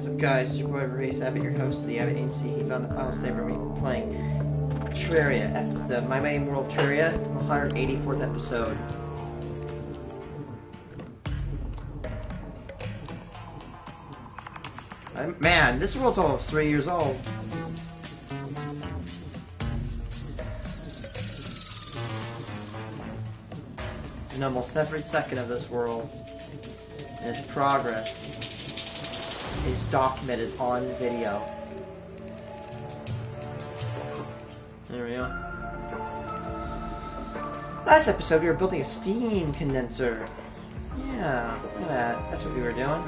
What's up, guys? It's your boy Race Abbott, your host of the Abbott Agency. He's on the final save of me playing Terraria, My Main World Terraria, 184th episode. Man, this world's almost 3 years old. And almost every second of this world and its progress is documented on video. There we go. Last episode we were building a steam condenser. Yeah, look at that. That's what we were doing.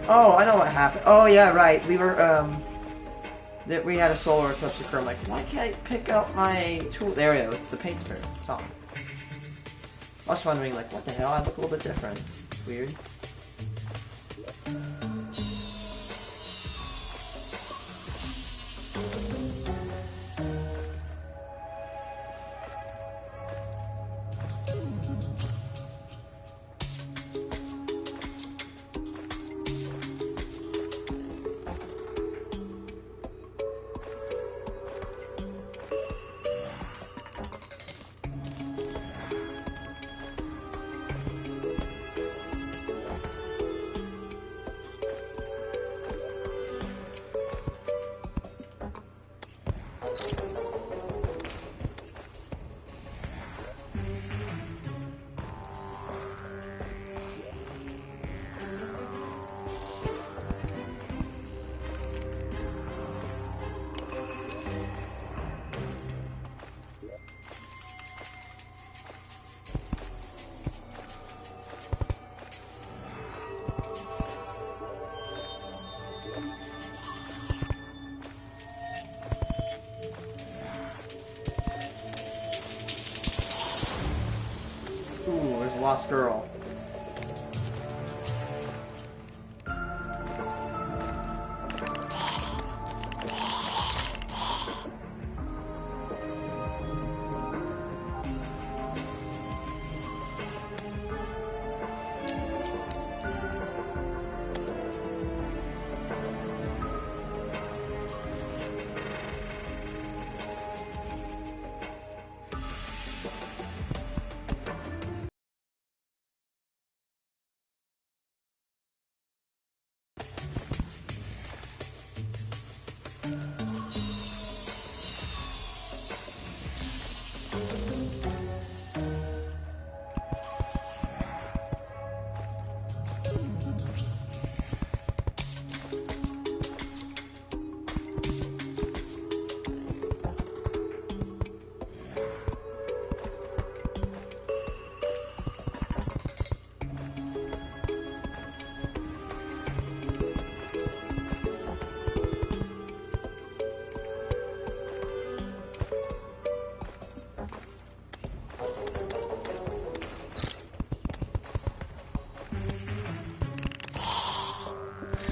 Oh, I know what happened. Oh yeah, right. We were we had a solar eclipse occur. I'm like, why can't I pick up my tool? There we go, with the paint sprayer. It's on. I was wondering, like, what the hell? I look a little bit different. It's weird. Ooh, there's a lost girl.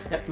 Yep.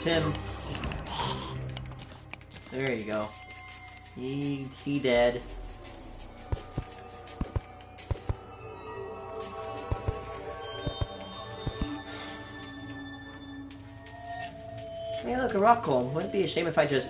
Tim. There you go. He dead. Hey, look, a rock golem. Wouldn't it be a shame if I just...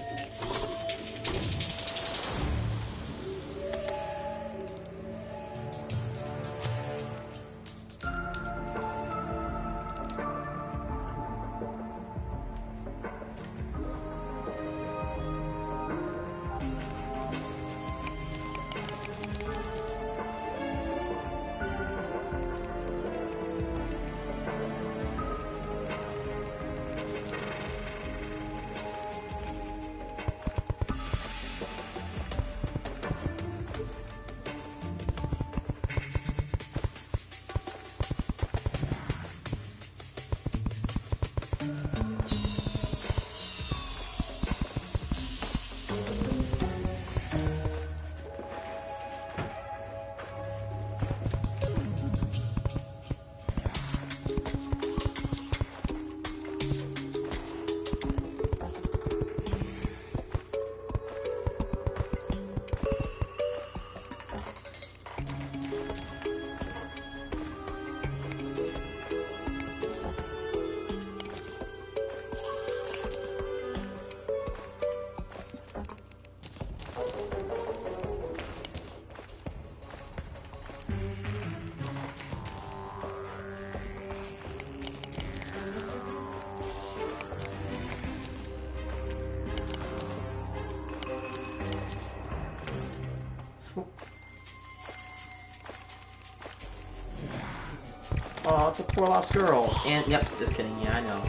Oh, it's a poor lost girl. And, yep, just kidding. Yeah, I know.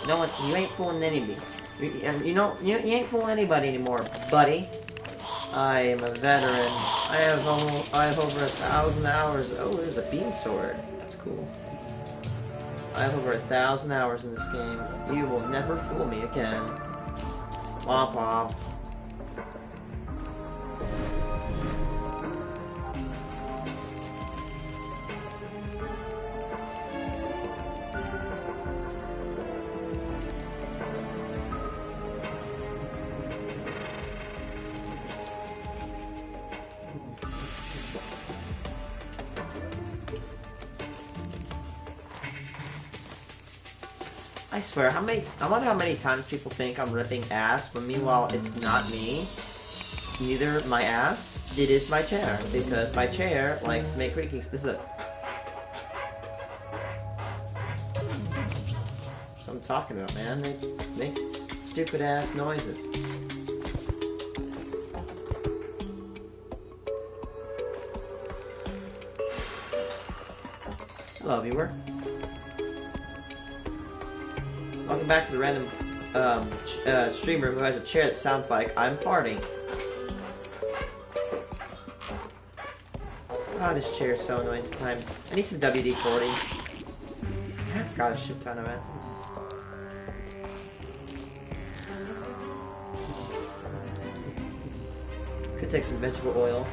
No one, you ain't fooling anybody. You ain't fooling anybody anymore, buddy. I am a veteran. I have over 1,000 hours. Oh, there's a beam sword. That's cool. I have over 1,000 hours in this game. You will never fool me again. Womp womp. I swear, I wonder how many times people think I'm ripping ass, but meanwhile, it's not me. Neither my ass, it is my chair, because my chair likes to make creaking. This is it. That's what I'm talking about, man. They make stupid ass noises. Hello, viewer. Welcome back to the random streamer who has a chair that sounds like I'm farting. Oh, this chair is so annoying sometimes. I need some WD-40. That's got a shit ton of it. Could take some vegetable oil.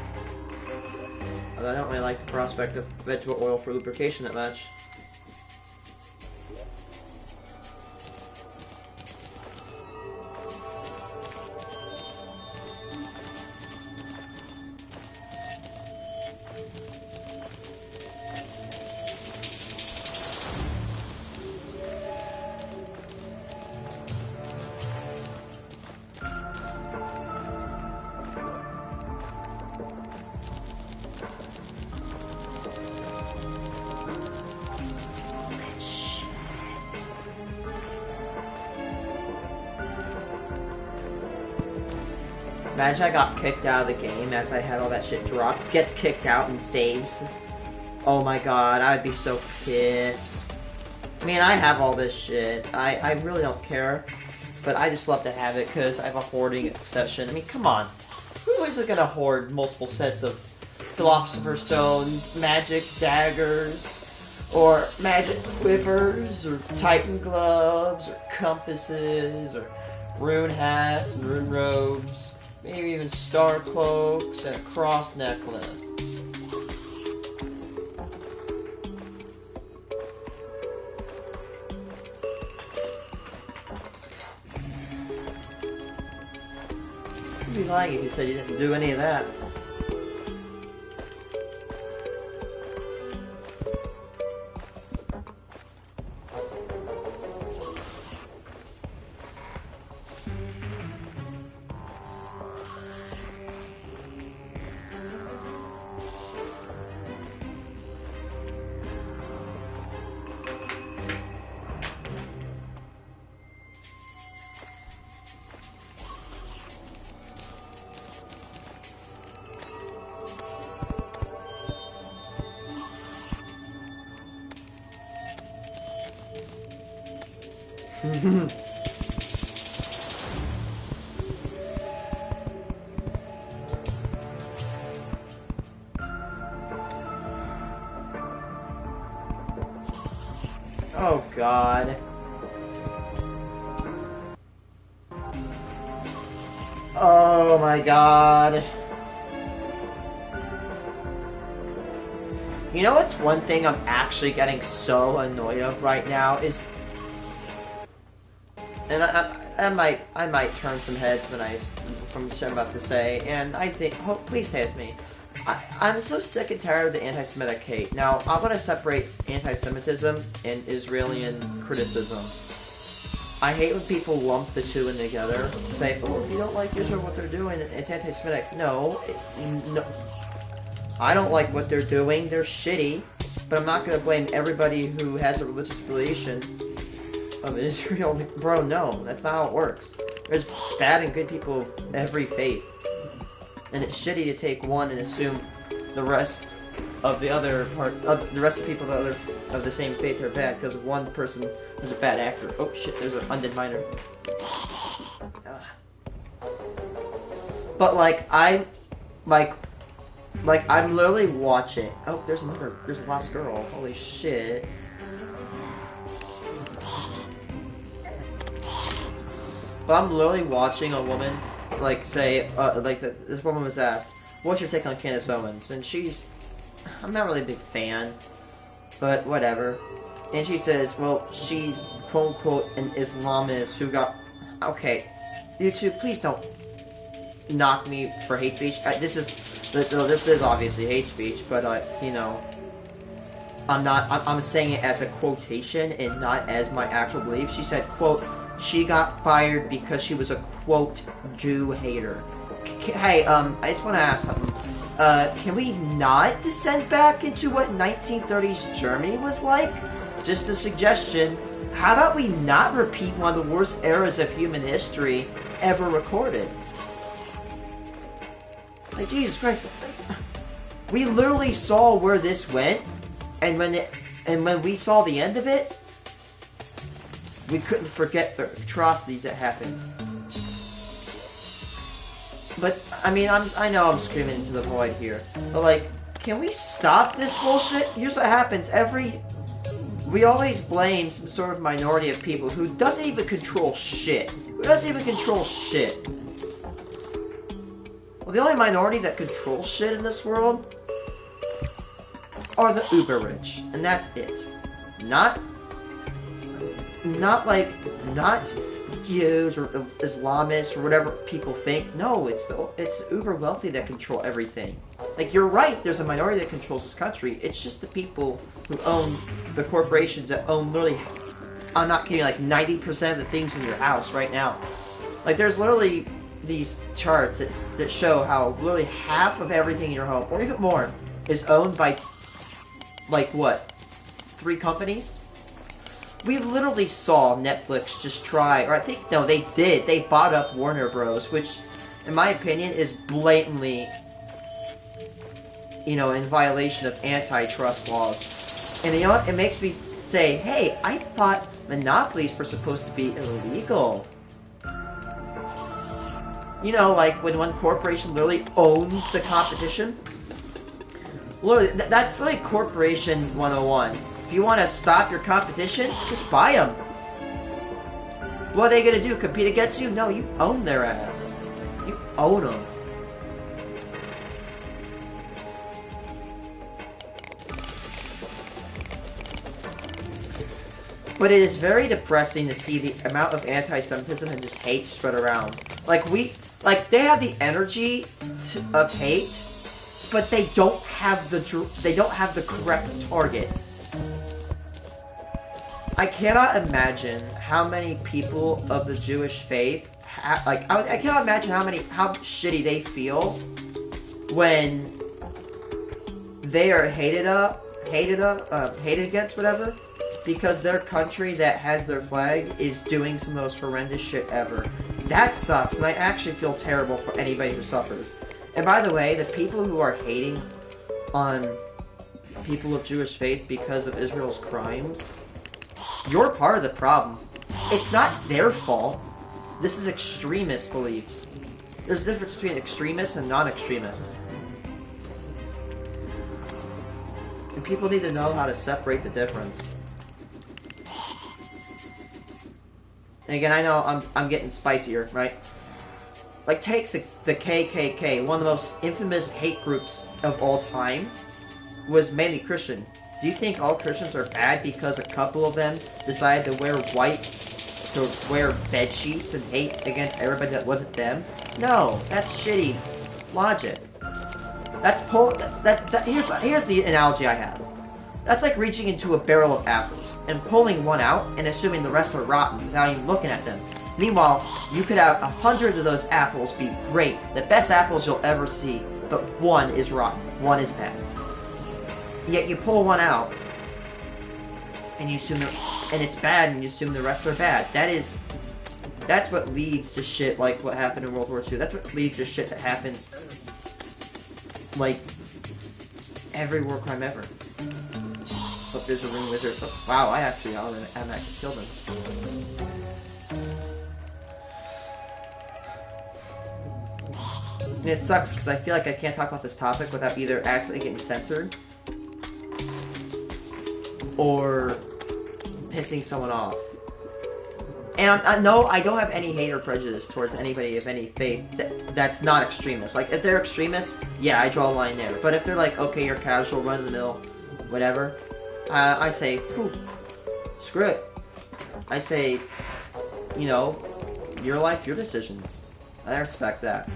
Although I don't really like the prospect of vegetable oil for lubrication that much. Imagine I got kicked out of the game as I had all that shit dropped. Gets kicked out and saves. Oh my god, I'd be so pissed. I mean, I have all this shit. I really don't care. But I just love to have it because I have a hoarding obsession. I mean, come on. Who is gonna hoard multiple sets of Philosopher's Stones, magic daggers, or magic quivers, or Titan gloves, or compasses, or rune hats and rune robes? Maybe even star cloaks and a cross necklace. be lying if you said you didn't do any of that. Oh God. Oh my God. You know what's one thing I'm actually getting so annoyed of right now is, and I might turn some heads from what I'm about to say, and I think, please stay with me. I'm so sick and tired of the anti-Semitic hate. Now, I'm going to separate anti-Semitism and Israeli criticism. I hate when people lump the two in together. Say, oh, if you don't like Israel, what they're doing, it's anti-Semitic. No. I don't like what they're doing. They're shitty. But I'm not going to blame everybody who has a religious affiliation of Israel. Bro, no. That's not how it works. There's bad and good people of every faith. And it's shitty to take one and assume the rest of the other the rest of the people of the same faith are bad because one person is a bad actor. Oh shit, there's an undead miner. But I'm literally watching. Oh, there's a lost girl. Holy shit. But I'm literally watching a woman, this woman was asked, what's your take on Candace Owens? And I'm not really a big fan, but whatever. And she says, well, she's quote-unquote an Islamist who got... Okay, you two, please don't knock me for hate speech. This is obviously hate speech, but, you know, I'm saying it as a quotation and not as my actual belief. She said, quote, she got fired because she was a, quote, Jew hater. Hey, I just want to ask something. Can we not descend back into what 1930s Germany was like? Just a suggestion. How about we not repeat one of the worst eras of human history ever recorded? Like, Jesus Christ. We literally saw where this went, and when we saw the end of it, we couldn't forget the atrocities that happened. But, I mean, I know I'm screaming into the void here. But, like, can we stop this bullshit? Here's what happens. We always blame some sort of minority of people who doesn't even control shit. Well, the only minority that controls shit in this world are the uber rich. And that's it. Not Jews or Islamists or whatever people think. No, it's the uber wealthy that control everything. Like, you're right, there's a minority that controls this country. It's just the people who own the corporations that own literally, I'm not kidding, like 90% of the things in your house right now. Like, there's literally these charts that show how literally half of everything in your home, or even more, is owned by, like, what? 3 companies? We literally saw Netflix just try, or I think, no, they did. They bought up Warner Bros., which, in my opinion, is blatantly, you know, in violation of antitrust laws. And you know what? It makes me say, hey, I thought monopolies were supposed to be illegal. You know, like when one corporation literally owns the competition. Literally, that's like Corporation 101. If you want to stop your competition, just buy them. What are they going to do? Compete against you? No, you own their ass. You own them. But it is very depressing to see the amount of anti-Semitism and just hate spread around. Like, Like, they have the energy of hate, but they don't have the correct target. I cannot imagine how many people of the Jewish faith I cannot imagine how shitty they feel when they are hated against, whatever, because their country that has their flag is doing some of the most horrendous shit ever. That sucks, and I actually feel terrible for anybody who suffers. And by the way, the people who are hating on people of Jewish faith because of Israel's crimes, you're part of the problem. It's not their fault. This is extremist beliefs. There's a difference between extremists and non-extremists. And people need to know how to separate the difference. And again, I know I'm getting spicier, right? Like, take the KKK, one of the most infamous hate groups of all time, was mainly Christian. Do you think all Christians are bad because a couple of them decided to wear white, to wear bed sheets and hate against everybody that wasn't them? No, that's shitty logic. That's here's the analogy I have. That's like reaching into a barrel of apples and pulling one out and assuming the rest are rotten without even looking at them. Meanwhile, you could have 100 of those apples be great, the best apples you'll ever see, but one is rotten, one is bad. Yet you pull one out, and you assume and it's bad, and you assume the rest are bad. That's what leads to shit like what happened in World War II. That's what leads to shit that happens, like, every war crime ever. But there's a ring wizard. Oh, wow, I'm actually killed him. And it sucks because I feel like I can't talk about this topic without either accidentally getting censored or pissing someone off. And I don't have any hate or prejudice towards anybody of any faith that's not extremist. Like, if they're extremists, yeah, I draw a line there. But if they're like, okay, you're casual, run-of-the-mill, whatever, I say, screw it. I say, you know, your life, your decisions. I respect that.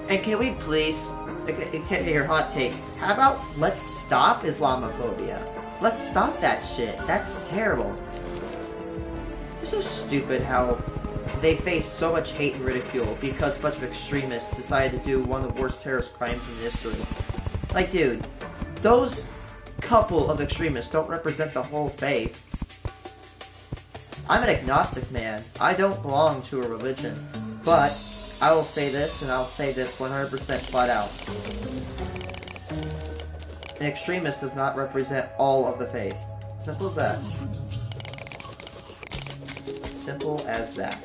And can we please, your hot take, how about let's stop Islamophobia? Let's stop that shit. That's terrible. It's so stupid how they face so much hate and ridicule because a bunch of extremists decided to do one of the worst terrorist crimes in history. Like, dude, those couple of extremists don't represent the whole faith. I'm an agnostic man. I don't belong to a religion. But I will say this, and I'll say this 100% flat out. An extremist does not represent all of the faith. Simple as that. Simple as that.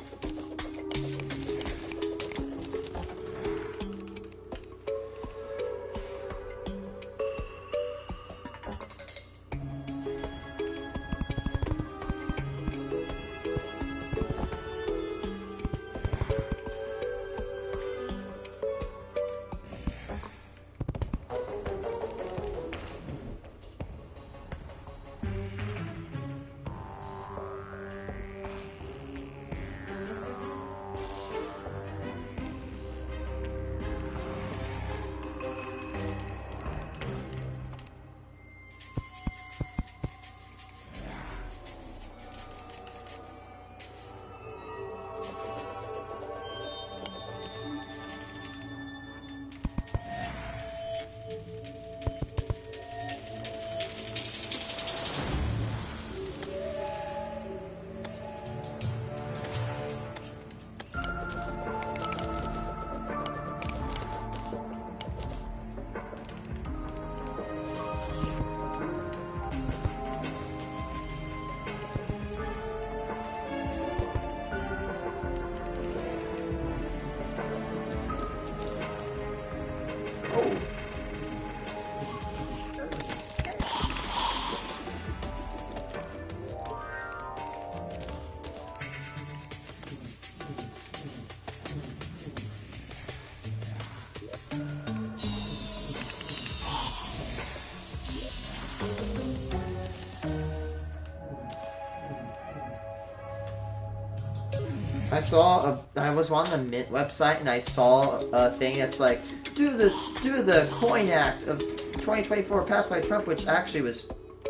I was on the Mint website and I saw a thing that's like, do the Coin Act of 2024 passed by Trump, which actually was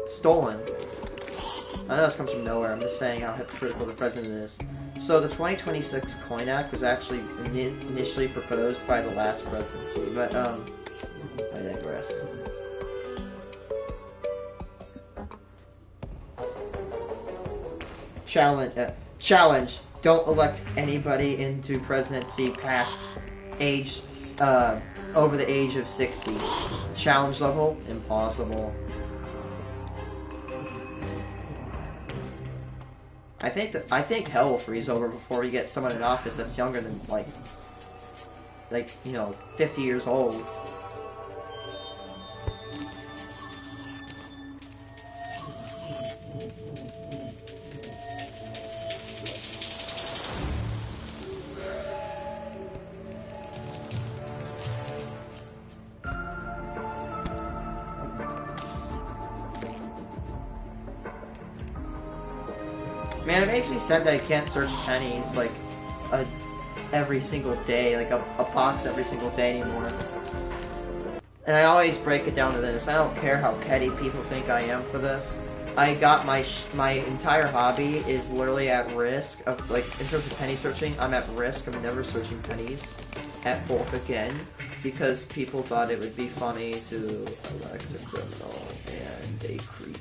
stolen. I know this comes from nowhere. I'm just saying how hypocritical the president is. So the 2026 Coin Act was actually initially proposed by the last presidency, but I digress. Challenge. Don't elect anybody into presidency past age, over the age of 60. Challenge level, impossible. I think hell will freeze over before we get someone in office that's younger than like 50 years old. Man, it makes me sad that I can't search pennies like every single day, like a box every single day anymore. And I always break it down to this: I don't care how petty people think I am for this. I got my entire hobby is literally at risk of, like, in terms of penny searching, I'm at risk of never searching pennies at bulk again because people thought it would be funny to elect a criminal and a creep.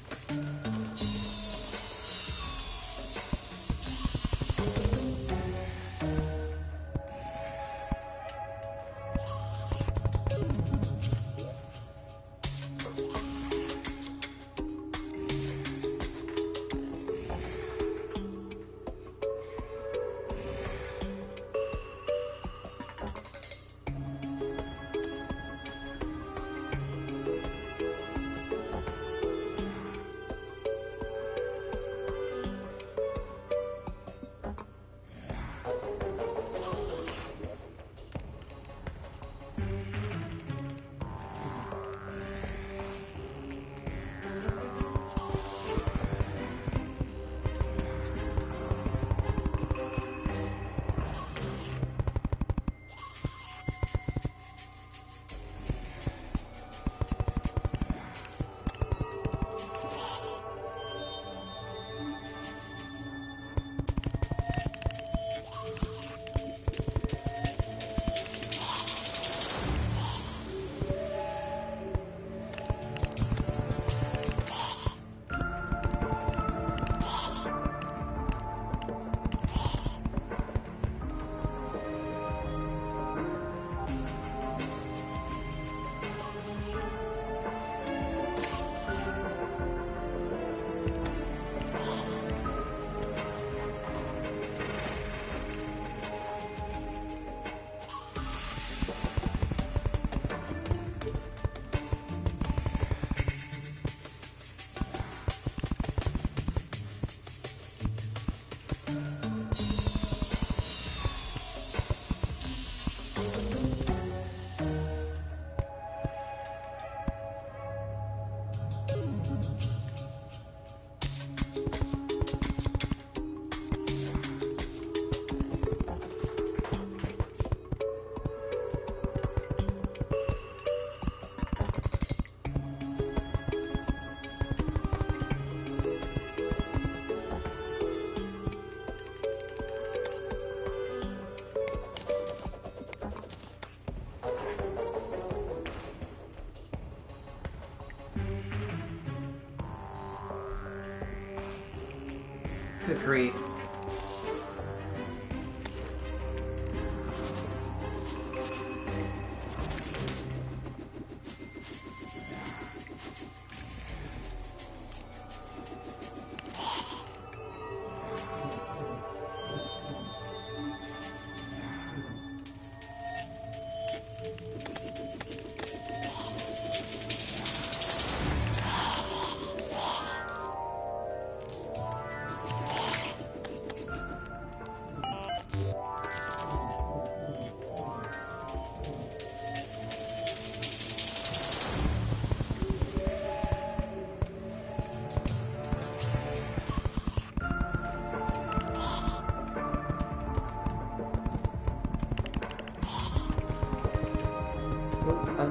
Good grief.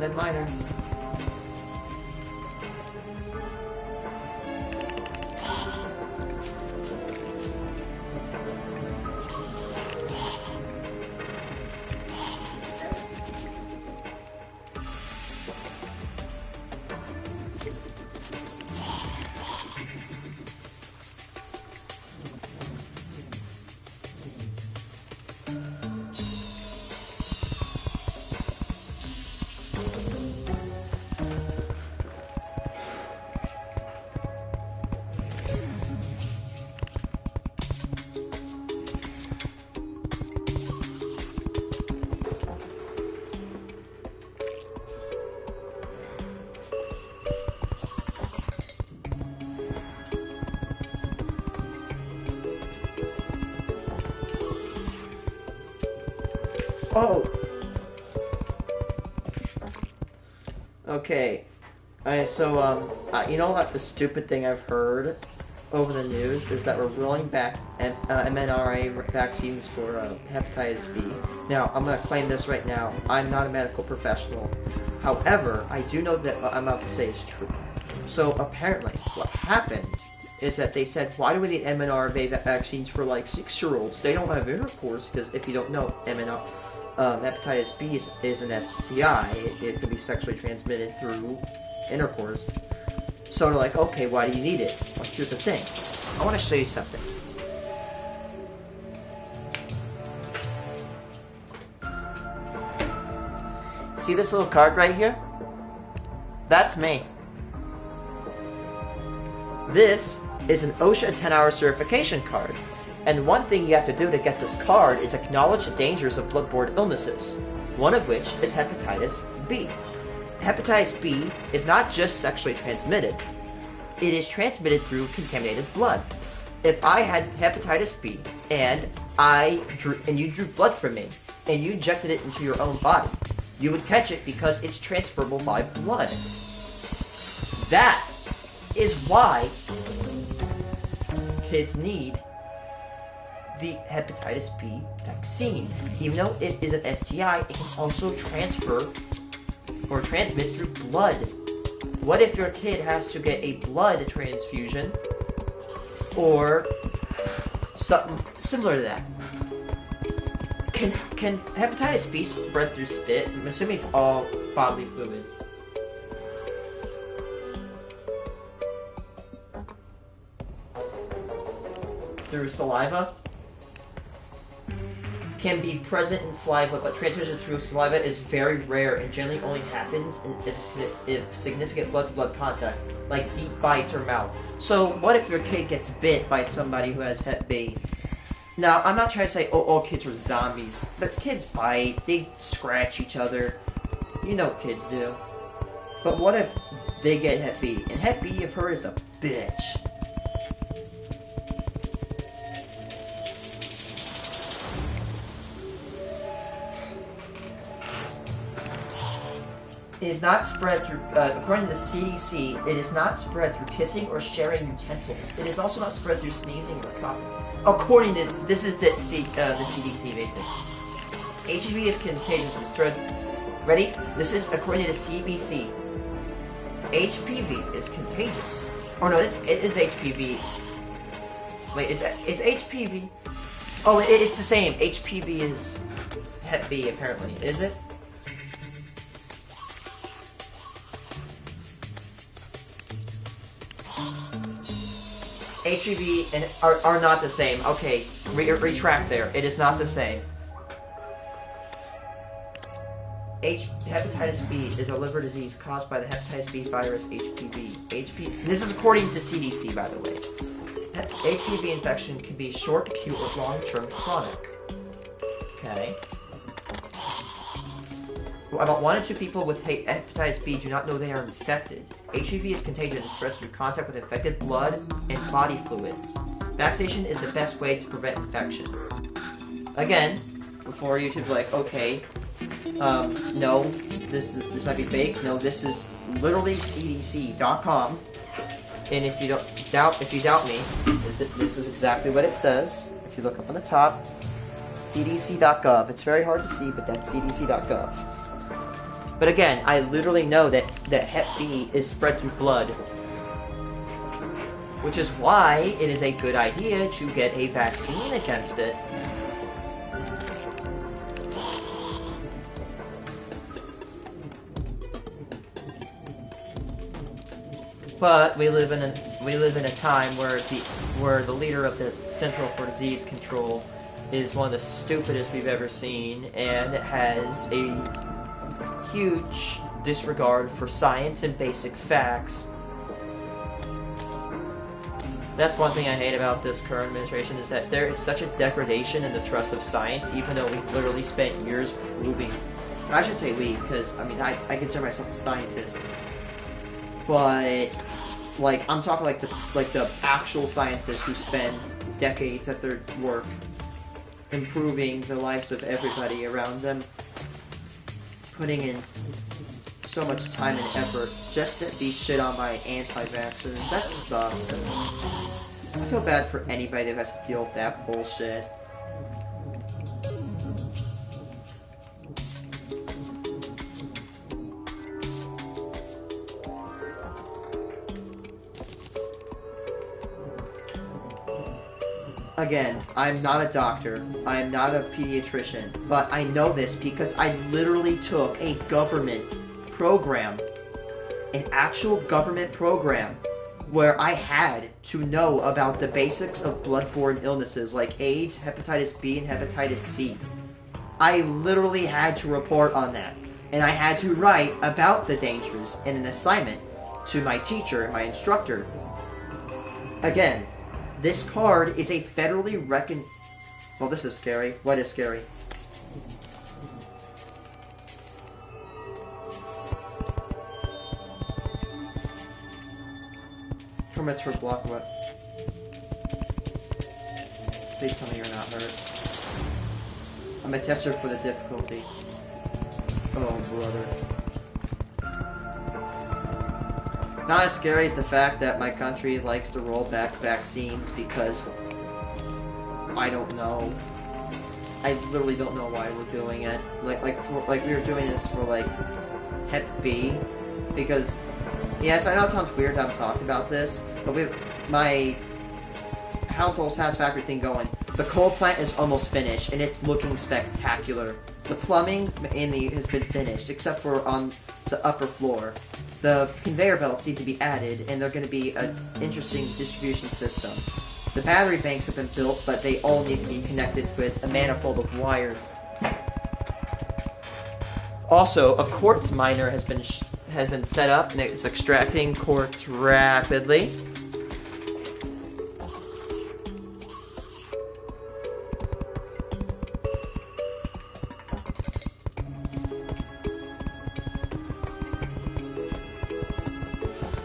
and then minor. Oh! Okay. You know what the stupid thing I've heard over the news is that we're rolling back mRNA vaccines for hepatitis B. Now, I'm going to claim this right now. I'm not a medical professional. However, I do know that what I'm about to say is true. So, apparently, what happened is that they said, why do we need mRNA vaccines for, like, 6-year-olds? They don't have intercourse, because if you don't know, hepatitis B is an STI. It can be sexually transmitted through intercourse. So they're like, okay, why do you need it? Well, here's the thing. I want to show you something. See this little card right here? That's me. This is an OSHA 10-hour certification card. And one thing you have to do to get this card is acknowledge the dangers of bloodborne illnesses, one of which is hepatitis B. Hepatitis B is not just sexually transmitted, it is transmitted through contaminated blood. If I had hepatitis B and you drew blood from me and you injected it into your own body, you would catch it because it's transferable by blood. That is why kids need the hepatitis B vaccine. Even though it is an STI, it can also transfer or transmit through blood. What if your kid has to get a blood transfusion or something similar to that? Can hepatitis B spread through spit? I'm assuming it's all bodily fluids. Through saliva? Can be present in saliva, but transmission through saliva is very rare and generally only happens if significant blood-to-blood contact, like deep bites or mouth. So what if your kid gets bit by somebody who has Hep B? Now, I'm not trying to say, oh, all kids are zombies, but kids bite, they scratch each other. You know what kids do. But what if they get Hep B? And Hep B, you've heard, is a bitch. It is not spread through, according to the CDC, it is not spread through kissing or sharing utensils. It is also not spread through sneezing or coughing. According to, this is the CDC, basically. HIV is contagious and spread, ready? This is according to the CBC. HPV is contagious. Oh no, it is HPV. Wait, is HPV? Oh, it's the same. HPV is Hep B, apparently. Is it? HPV and are not the same. Okay, retract there. It is not the same. Hepatitis B is a liver disease caused by the hepatitis B virus HPV. This is according to CDC, by the way. HPV infection can be short, acute, or long-term chronic. Okay. Well, about 1 in 2 people with hepatitis B do not know they are infected. HIV is contagious and spreads through contact with infected blood and body fluids. Vaccination is the best way to prevent infection. Again, before YouTube's like, okay, no, this might be fake. No, this is literally CDC.com. And if you doubt me, this is exactly what it says. If you look up on the top, CDC.gov. It's very hard to see, but that's CDC.gov. But again, I literally know that Hep B is spread through blood. Which is why it is a good idea to get a vaccine against it. But we live in a time where the leader of the Central for Disease Control is one of the stupidest we've ever seen, and has a huge disregard for science and basic facts. That's one thing I hate about this current administration, is that there is such a degradation in the trust of science, even though we've literally spent years proving. I should say we, because I mean I consider myself a scientist. But like I'm talking like the actual scientists who spend decades at their work improving the lives of everybody around them, putting in so much time and effort just to be shit on by anti-vaxxers. That sucks. I feel bad for anybody that has to deal with that bullshit. Again, I'm not a doctor, I'm not a pediatrician, but I know this because I literally took a government program, an actual government program, where I had to know about the basics of bloodborne illnesses like AIDS, hepatitis B, and hepatitis C. I literally had to report on that, and I had to write about the dangers in an assignment to my teacher and my instructor. Again, this card is a federally well, this is scary. What is scary? Permits for block what? Please tell me you're not hurt. I'm a tester for the difficulty. Oh, brother. Not as scary as the fact that my country likes to roll back vaccines because I don't know. I literally don't know why we're doing it. Like we were doing this for like Hep B because yes, I know it sounds weird that I'm talking about this, but my household satisfactory thing going. The coal plant is almost finished and it's looking spectacular. The plumbing has been finished except for on the upper floor. The conveyor belts need to be added, and they're going to be an interesting distribution system. The battery banks have been built, but they all need to be connected with a manifold of wires. Also, a quartz miner has been set up, and it's extracting quartz rapidly.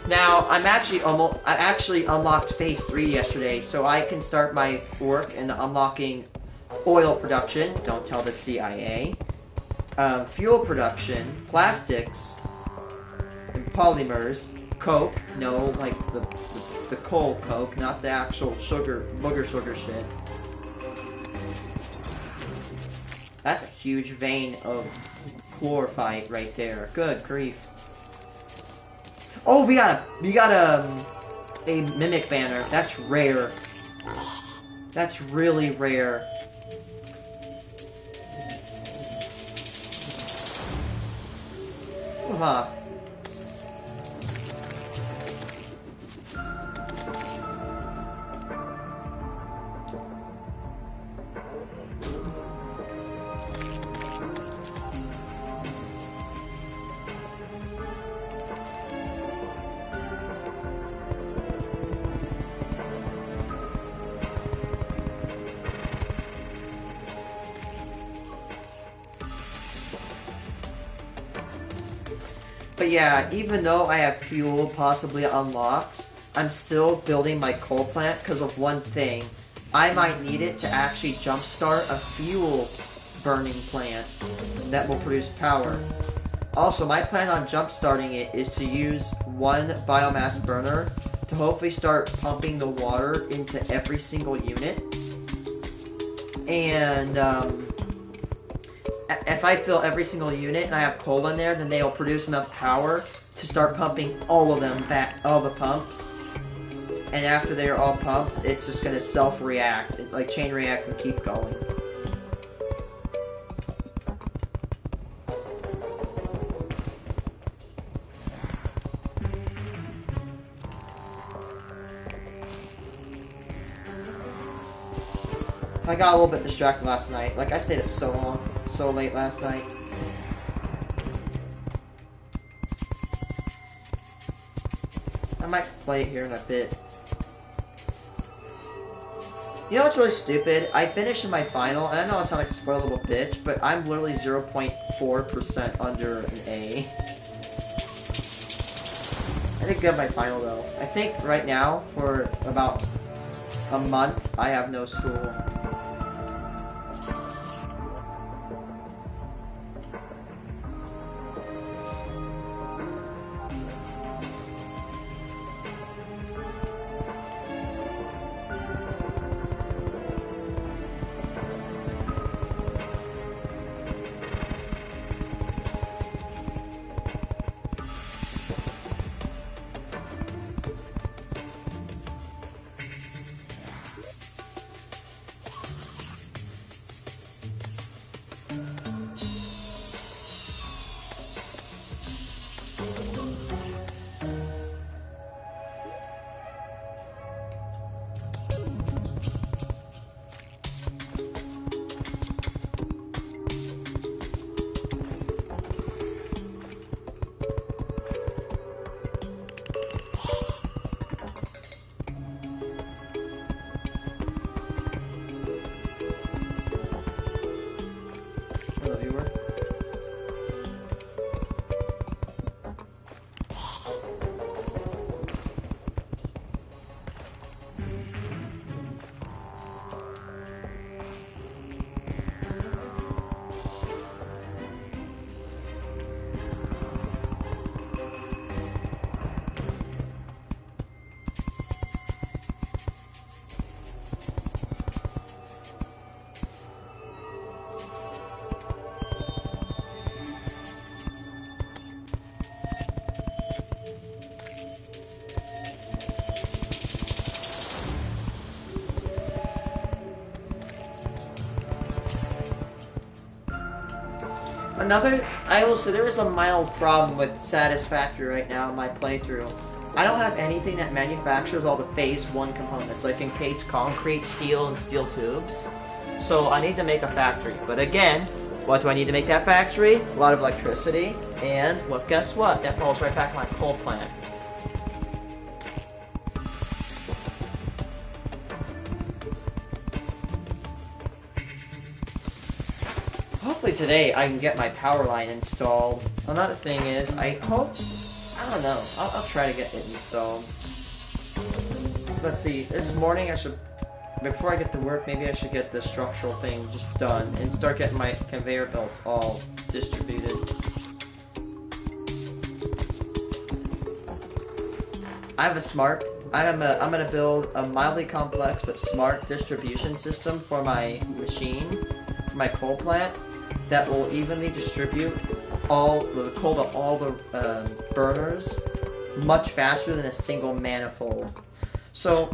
Now, I actually unlocked Phase 3 yesterday, so I can start my work in unlocking oil production, don't tell the CIA, fuel production, plastics, and polymers, coke, no, like the coal coke, not the actual booger sugar shit. That's a huge vein of chlorophyte right there. Good grief. Oh, we got a mimic banner. That's rare. That's really rare. Come on. But yeah, even though I have fuel possibly unlocked, I'm still building my coal plant because of one thing. I might need it to actually jumpstart a fuel burning plant that will produce power. Also, my plan on jumpstarting it is to use one biomass burner to hopefully start pumping the water into every single unit. And if I fill every single unit and I have coal in there, then they'll produce enough power to start pumping all of them back, all the pumps. And after they are all pumped, it's just gonna self-react, like chain react and keep going. I got a little bit distracted last night. Like, I stayed up so late last night. I might play it here in a bit. You know what's really stupid? I finished in my final, and I know I sound like a spoiled little bitch, but I'm literally 0.4% under an A. I did good in my final, though. I think right now, for about a month, I have no school. I will say there is a mild problem with Satisfactory right now in my playthrough. I don't have anything that manufactures all the Phase 1 components, like encased concrete, steel, and steel tubes. So I need to make a factory. But again, what do I need to make that factory? A lot of electricity, and, well, guess what? That falls right back to my coal plant. Hopefully today I can get my power line installed. Another thing is, I don't know, I'll try to get it installed. Let's see, this morning before I get to work, maybe I should get the structural thing just done and start getting my conveyor belts all distributed. I'm gonna build a mildly complex but smart distribution system for my machine, for my coal plant, that will evenly distribute all the coal to all the burners much faster than a single manifold. So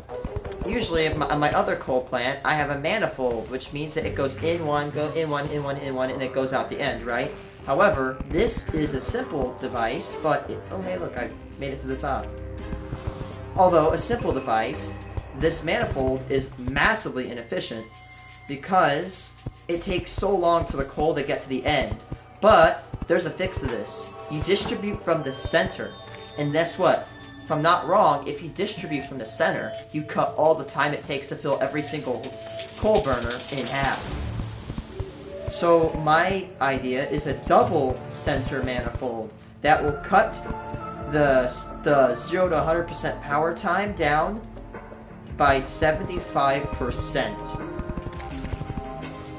usually on my other coal plant, I have a manifold, which means that it goes in one, and it goes out the end, right? However, this is a simple device, but oh hey, look, I made it to the top. Although a simple device, this manifold is massively inefficient because it takes so long for the coal to get to the end. But there's a fix to this. You distribute from the center, and guess what? If I'm not wrong, if you distribute from the center, you cut all the time it takes to fill every single coal burner in half. So my idea is a double center manifold that will cut the 0 to 100% power time down by 75%.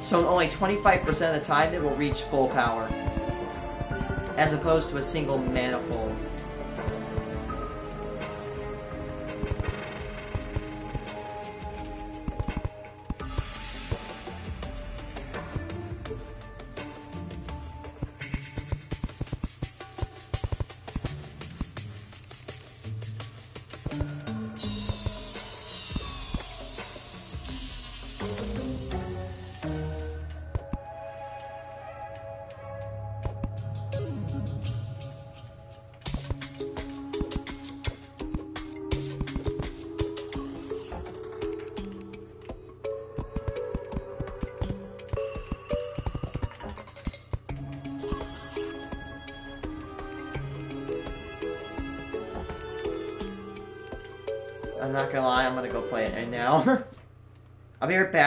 So only 25% of the time it will reach full power, as opposed to a single manifold. I'm not gonna lie, I'm gonna go play it right now. I'll be right back.